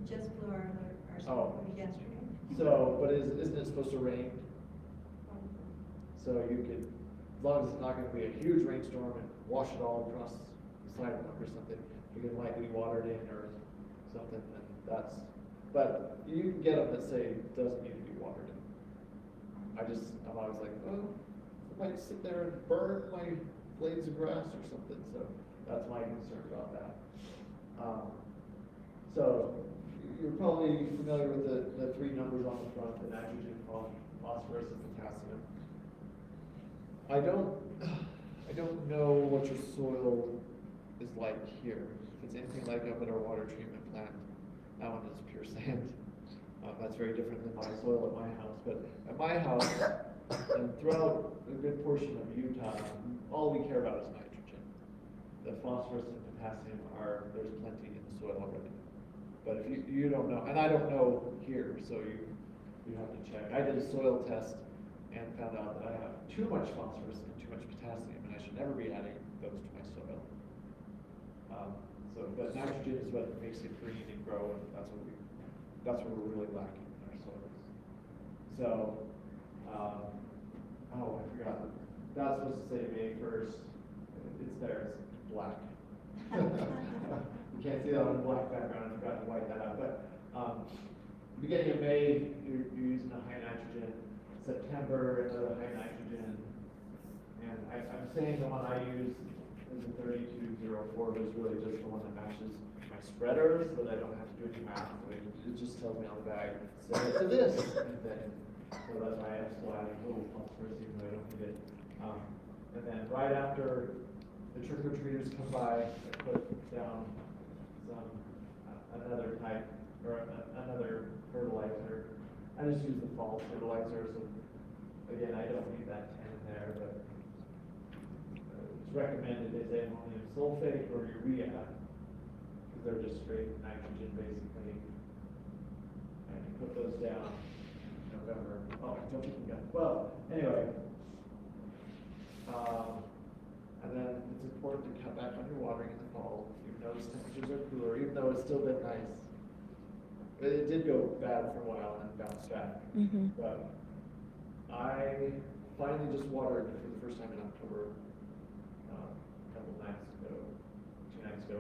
Just blew our Oh. storm yesterday. So, but isn't it supposed to rain? So you could, as long as it's not gonna be a huge rainstorm and wash it all across the sidewalk or something, you can lightly water it in or something, and that's, but you can get them that say it doesn't need to be watered in. I'm always like, oh, it might sit there and burn my blades of grass or something, so that's my concern about that. So you're probably familiar with the three numbers on the front, the nitrogen, phosphorus, and potassium. I don't know what your soil is like here. If it's anything like up at our water treatment plant, that one is pure sand. That's very different than my soil at my house. But at my house, and throughout a good portion of Utah, all we care about is nitrogen. The phosphorus and potassium there's plenty in the soil already. But if you don't know, and I don't know here, so you have to check. I did a soil test and found out that I have too much phosphorus and too much potassium, and I should never be adding those to my soil. But nitrogen is what makes it green and grow, and that's what we're really lacking in our soils. So, I forgot. That's supposed to say May 1st. It's there. It's black. You can't see that on a black background. I forgot to white that out. But beginning of May, you're using a high nitrogen. September, another high nitrogen. And I'm saying the one I use is the 3204, but it's really just the one that matches my spreader, so that I don't have to do any math. It just tells me on the bag, set it to this, and then, so that's why I'm still adding a little phosphorus even though I don't need it. And then right after the trick-or-treaters come by, I put down another type, or another fertilizer. I just use the fall fertilizer, so again, I don't need that 10 there, but it's recommended is ammonium sulfate or urea, because they're just straight nitrogen basically. I can put those down in November. Oh, I don't think we got, well, anyway. And then it's important to cut back on your watering in the fall, even though the temperatures are cooler, even though it's still been nice. It did go bad for a while and then bounced back. Mm-hmm. But I finally just watered for the first time in October, a couple nights ago, 2 nights ago.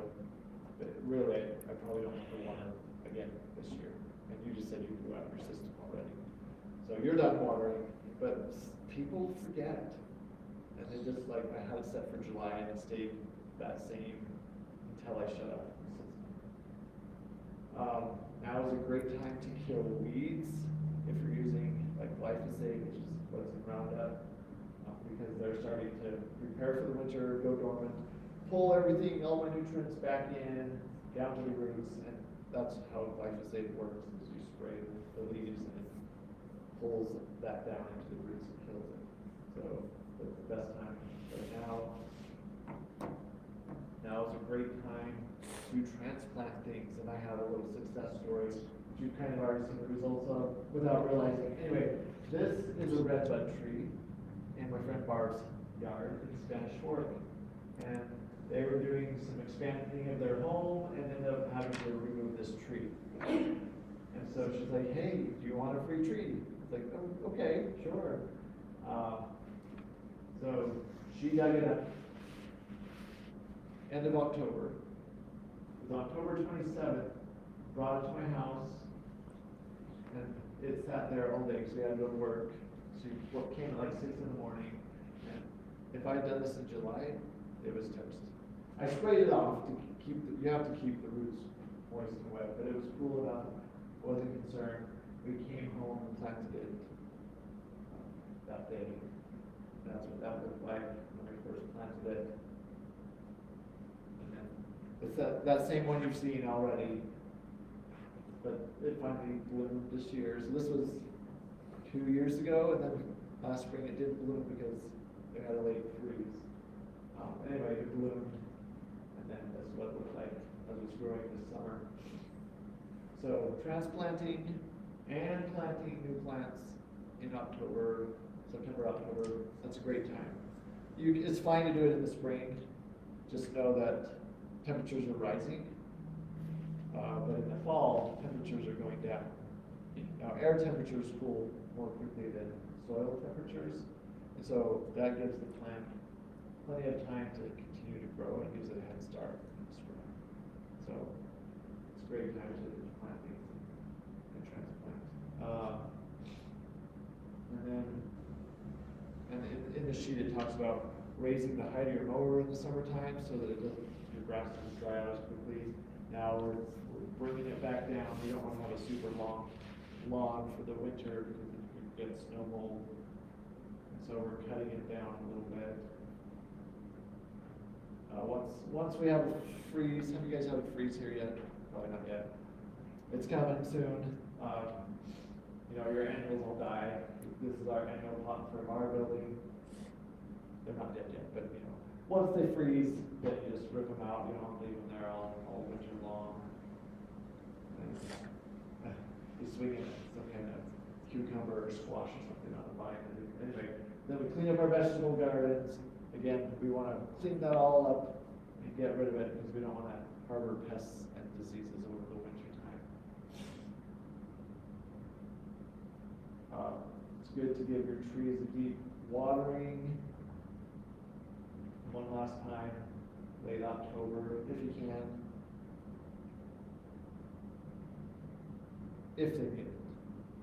But really, I probably don't have to water again this year. And you just said you blew out your system already. So you're done watering, but people forget. And they just like, I had it set for July and it stayed that same until I shut off the system. Now is a great time to kill weeds if you're using like glyphosate, which is what's in Roundup, because they're starting to prepare for the winter, go dormant, pull everything, all my nutrients back in, down to the roots, and that's how glyphosate works, is you spray the leaves and it pulls that down into the roots and kills it. So it's the best time right now. Now is a great time to transplant things, and I have a little success story that you've kind of already seen the results of without realizing. Anyway, this is a redbud tree in my friend Barb's yard in Spanish Fork, and they were doing some expanding of their home and ended up having to remove this tree. And so she's like, hey, do you want a free tree? It's like, oh, okay, sure. So she dug it up. End of October. It was October 27th, brought it to my house, and it sat there all day, because we had to go to work. She came at like 6 in the morning, and if I had done this in July, it was toast. I sprayed it off to keep, you have to keep the roots moist and wet, but it was cool enough, wasn't concerned. We came home and planted it that day. That's what that looked like when we first planted it. And then it's that same one you've seen already, but it finally bloomed this year. So this was 2 years ago, and then last spring it didn't bloom because we had a late freeze. Anyway, it bloomed, and then that's what it looked like as it was growing this summer. So transplanting and planting new plants in October, September, October, that's a great time. It's fine to do it in the spring. Just know that temperatures are rising, but in the fall, temperatures are going down. Now, air temperatures cool more quickly than soil temperatures, and so that gives the plant plenty of time to continue to grow and gives it a head start in the spring. So it's a great time to plant these and transplant. And in the sheet it talks about raising the height of your mower in the summertime so that your grass doesn't dry out as quickly. Now we're bringing it back down. We don't want to have a super long lawn for the winter because we get snow mold. And so we're cutting it down a little bit. Once we have a freeze, have you guys had a freeze here yet? Probably not yet. It's coming soon. Your annuals will die. This is our annual pot from our building. They're not dead yet, but once they freeze, then you just rip them out. You don't leave them there all winter long. And you swing it some kind of cucumber or squash or something on the vine. Anyway, then we clean up our vegetable gardens. Again, we want to clean that all up and get rid of it because we don't want to harbor pests and diseases over the winter time. It's good to give your trees a deep watering. One last time, late October, if you can. If they need it.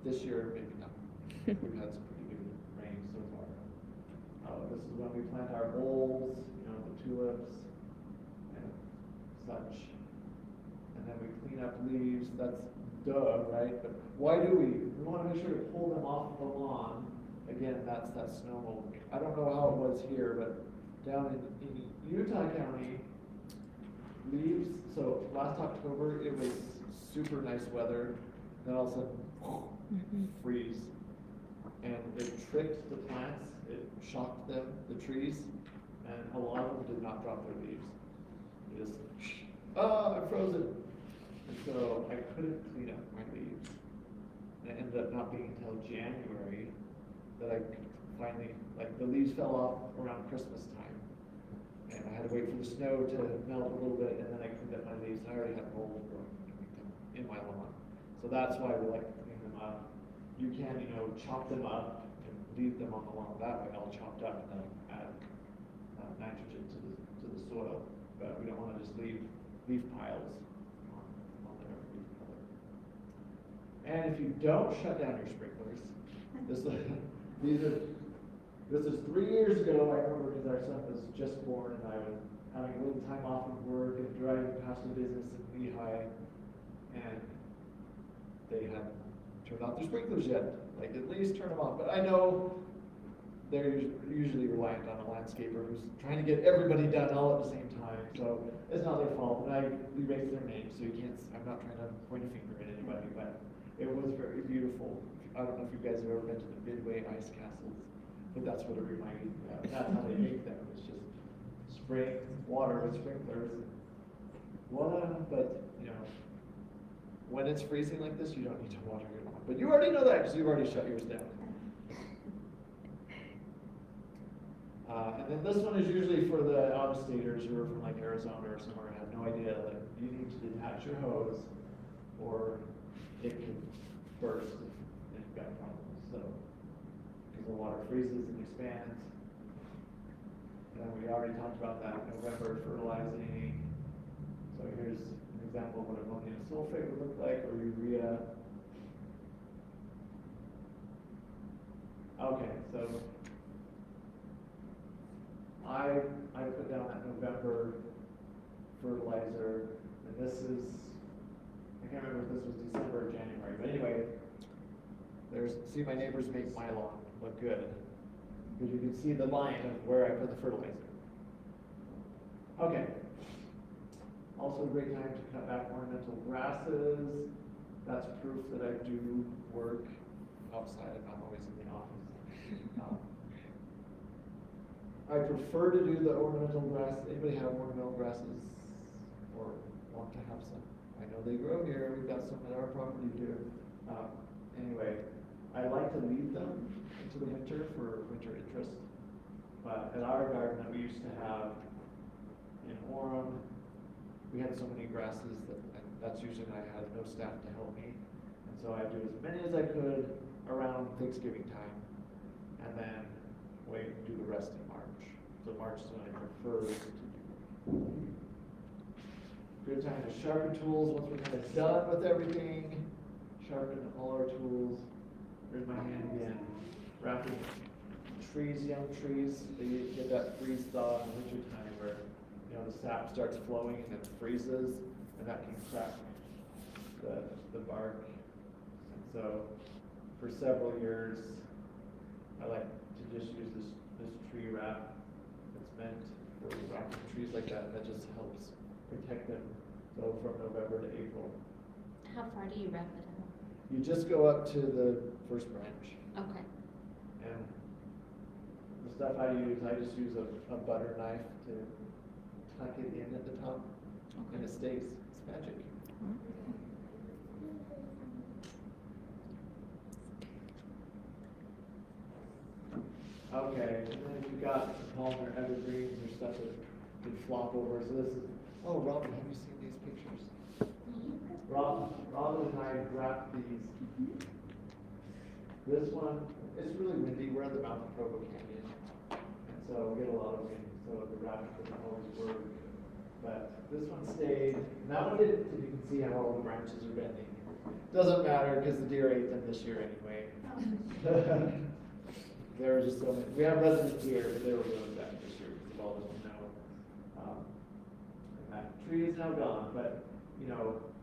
This year, maybe not. We've had some pretty good rain so far. This is when we plant our bulbs, the tulips and such. And then we clean up leaves. That's duh, right? But why do we? We want to make sure to pull them off the lawn. Again, that's that snow mold. I don't know how it was here, but down in Utah County, leaves, so last October it was super nice weather, then all of a sudden, freeze. And it tricked the plants, it shocked them, the trees, and a lot of them did not drop their leaves. They just, I'm frozen. And so I couldn't clean up my leaves. And it ended up not being until January that I could finally, the leaves fell off around Christmas time. And I had to wait for the snow to melt a little bit, and then I cleaned up my leaves. I already had mold growing in my lawn. So that's why we like to clean them up. You can, chop them up and leave them on the lawn that way, all chopped up, and then add nitrogen to the soil. But we don't want to just leave leaf piles on there. And if you don't shut down your sprinklers, this is 3 years ago. I remember because our son was just born, and I was having a little time off of work and driving past a business in Lehigh, and they hadn't turned off their sprinklers yet. At least turn them off. But I know they're usually reliant on a landscaper who's trying to get everybody done all at the same time. So it's not their fault. And I erased their names, so you can't. I'm not trying to point a finger at anybody, but it was very beautiful. I don't know if you guys have ever been to the Midway Ice Castles, but that's what it reminded me of. That's how they make them. It's just spraying water with sprinklers. Voila, but when it's freezing like this, you don't need to water your lawn. But you already know that because you've already shut yours down. And then this one is usually for the out-of-staters who are from Arizona or somewhere and have no idea that you need to detach your hose or it can burst if you've got problems. So, because the water freezes and expands, And then we already talked about that November fertilizing. So here's an example of what ammonium sulfate would look like, or urea. Okay, so I put down that November fertilizer, and this is, I can't remember if this was December or January, but anyway, see my neighbors make my lawn look good, because you can see the line of where I put the fertilizer. Okay. Also a great time to cut back ornamental grasses. That's proof that I do work outside, I'm not always in the office. I prefer to do the ornamental grass. Anybody have ornamental grasses or want to have some? I know they grow here. We've got some at our property here. Anyway, I like to leave them into the winter for winter interest. But at our garden that we used to have in Orem, we had so many grasses that's usually when I had no staff to help me. And so I do as many as I could around Thanksgiving time, and then do the rest in March. So March is when I prefer to do. Good time to sharpen tools once we're kind of done with everything. Sharpen all our tools. Here's my hand again. Wrapping trees, young trees. They get that freeze thaw in the winter time where the sap starts flowing and it freezes, and that can crack the bark. And so for several years, I like to just use this tree wrap. It's meant for wrapping trees like that. That just helps protect them. So from November to April. How far do you wrap it out? You just go up to the first branch. Okay. And the stuff I just use a butter knife to tuck it in at the top, and it stays. It's magic. Okay, and then if you've got palmer evergreens or stuff that could flop over. So this is, oh, Robin, have you seen these pictures? Robin and I wrapped these. This one, it's really windy. We're at the mouth of Provo Canyon, and so we get a lot of wind, so the wrapping doesn't always work. But this one stayed, and that one didn't, you can see how all the branches are bending. Doesn't matter, because the deer ate them this year anyway. There were just so many. We have resident deer, but they were really bad this year because of all the snow. And that tree is now gone, but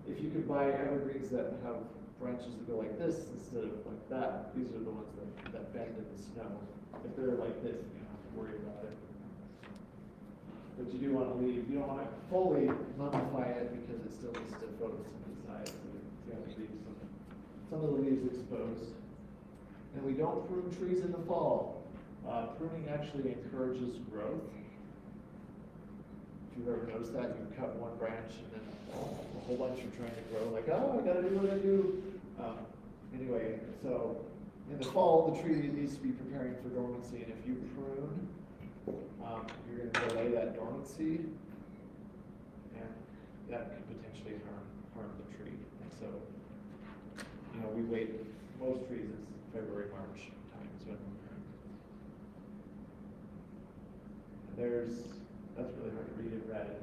if you could buy evergreens that have branches that go like this instead of like that, these are the ones that bend in the snow. If they're like this, you don't have to worry about it. But you do want to leave. You don't want to fully mummify it because it still needs to photosynthesize. So you have to leave some of the leaves exposed. And we don't prune trees in the fall. Pruning actually encourages growth. If you've ever noticed that, you cut one branch and then a whole bunch are trying to grow, like, oh, I gotta do what I do. Anyway, so in the fall, the tree needs to be preparing for dormancy, and if you prune, you're gonna delay that dormancy, and that can potentially harm the tree. And so, we wait, most trees is February, March times when that's really hard to read in red.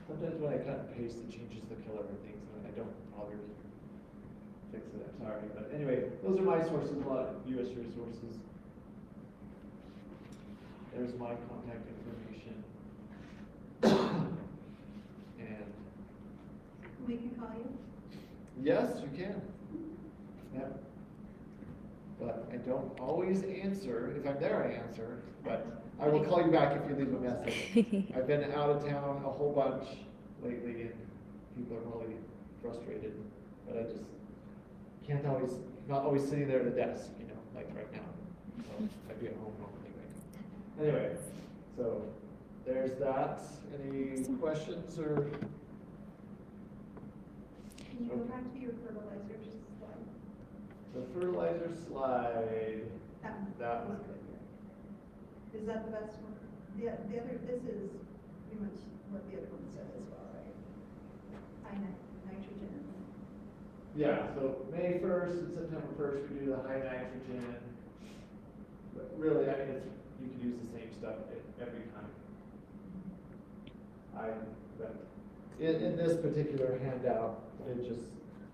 Sometimes when I cut and paste, it changes the color of things, and I don't bother to fix it. I'm sorry, but anyway, those are my sources. A lot of U.S. resources. There's my contact information, and We can call you? yes, you can. Yep. But I don't always answer. If I'm there, I answer. But I will call you back if you leave a message. I've been out of town a whole bunch lately, and people are probably frustrated. But I just not always sitting there at a desk, like right now. So I'd be at home normally. Anyway, so there's that. Any questions or? Can you go back to your fertilizer just slide? The fertilizer slide. That was one. good. Is that the best one? The other, this is pretty much what the other one said as well, right? High nitrogen. Yeah, so May 1st and September 1st, we do the high nitrogen. But really, you can use the same stuff every time. but in this particular handout, it just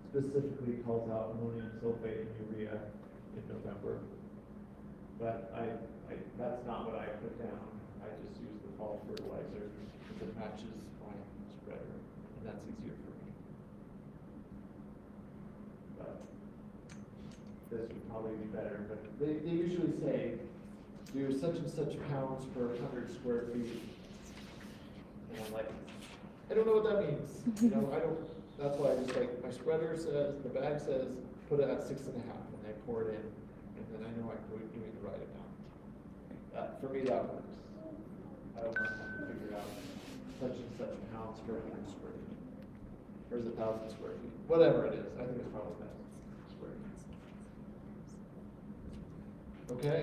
specifically calls out ammonium sulfate and urea in November. But that's not what I put down. I just use the fall fertilizer because it matches my spreader, and that's easier for me. But this would probably be better, but they usually say, do such and such pounds per 100 square feet. And I'm like, I don't know what that means. You know, that's why I just like, my spreader says, the bag says, put it at 6.5, and they pour it in, and then I know I'm doing the right amount. For me, that works. I don't want to have to figure out such and such pounds per 100 square feet. Or is it 1,000 square feet? Whatever it is, I think it's probably 1,000 square feet. Okay.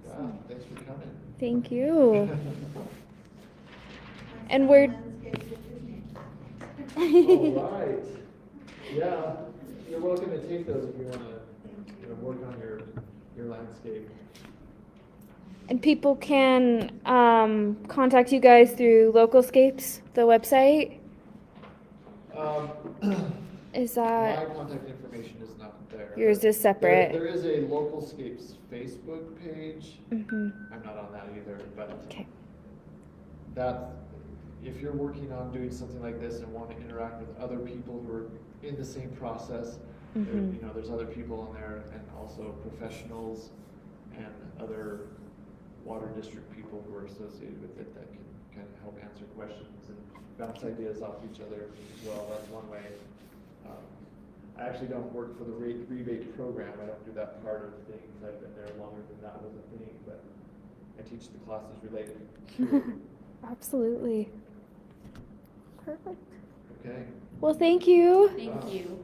Yeah, thanks for coming. Thank you. And we're All right. Yeah, you're welcome to take those if you want to work on your landscape. and people can contact you guys through Localscapes, the website. Is My that contact information is not there. yours is separate? There is a Localscapes Facebook page. Mm-hmm. I'm not on that either, but Okay. that, if you're working on doing something like this and want to interact with other people who are in the same process, Mhm. there's other people on there, and also professionals and other water district people who are associated with it that can kind of help answer questions and bounce ideas off each other as well. That's one way. I actually don't work for the rebate program. I don't do that part of things. I've been there longer than that was a thing, but I teach the classes related to it. Absolutely. Perfect. Okay. Well, thank you. Thank you.